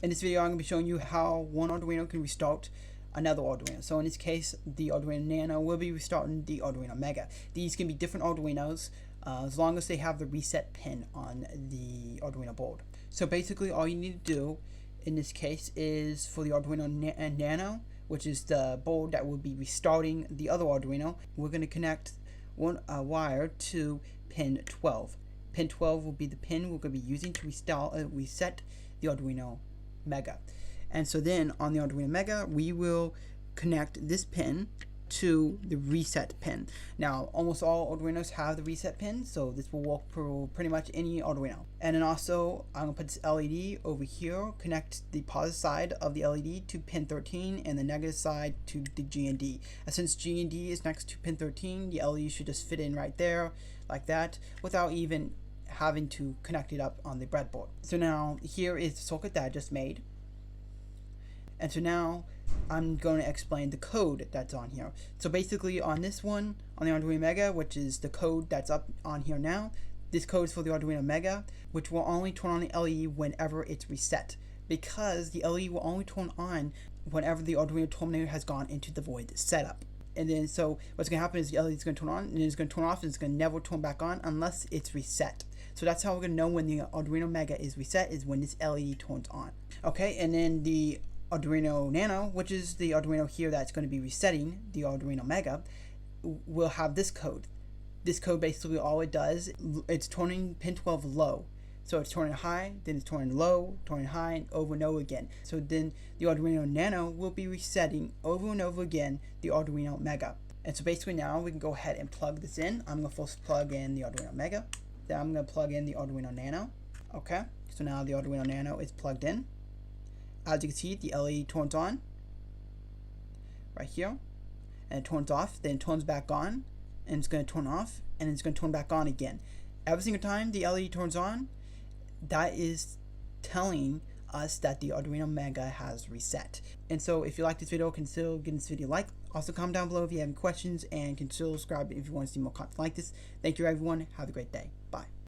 In this video, I'm going to be showing you how one Arduino can restart another Arduino. So in this case, the Arduino Nano will be restarting the Arduino Mega. These can be different Arduinos as long as they have the reset pin on the Arduino board. So basically, all you need to do in this case is for the Arduino Nano, which is the board that will be restarting the other Arduino, we're going to connect one wire to pin 12. Pin 12 will be the pin we're going to be using to reset the Arduino Mega. And so then on the Arduino Mega, we will connect this pin to the reset pin. Now, almost all Arduinos have the reset pin, so this will work for pretty much any Arduino. And then also, I'm going to put this LED over here, connect the positive side of the LED to pin 13 and the negative side to the G and D. And since G and D is next to pin 13, the LED should just fit in right there, like that, without even having to connect it up on the breadboard. So now, here is the circuit that I just made. And so now I'm going to explain the code that's on here. So basically on this one, on the Arduino Mega, which is the code that's up on here now, this code is for the Arduino Mega, which will only turn on the LED whenever it's reset, because the LED will only turn on whenever the Arduino terminator has gone into the void setup. And then so what's going to happen is the LED is going to turn on, and then it's going to turn off, and it's going to never turn back on unless it's reset. So that's how we're going to know when the Arduino Mega is reset, is when this LED turns on. Okay, and then the Arduino Nano, which is the Arduino here that's going to be resetting the Arduino Mega, will have this code. This code basically all it does, it's turning pin 12 low. So it's turning high, then it's turning low, turning high, and over again. So then the Arduino Nano will be resetting over and over again the Arduino Mega. And so basically now we can go ahead and plug this in. I'm going to first plug in the Arduino Mega. Then I'm going to plug in the Arduino Nano. Okay, so now the Arduino Nano is plugged in. As you can see, the LED turns on right here, and it turns off, then it turns back on, and it's going to turn off, and it's going to turn back on again. Every single time the LED turns on, that is telling us that the Arduino Mega has reset. And so if you like this video, consider giving this video a like. Also comment down below if you have any questions, and consider subscribing if you want to see more content like this. Thank you everyone. Have a great day. Bye.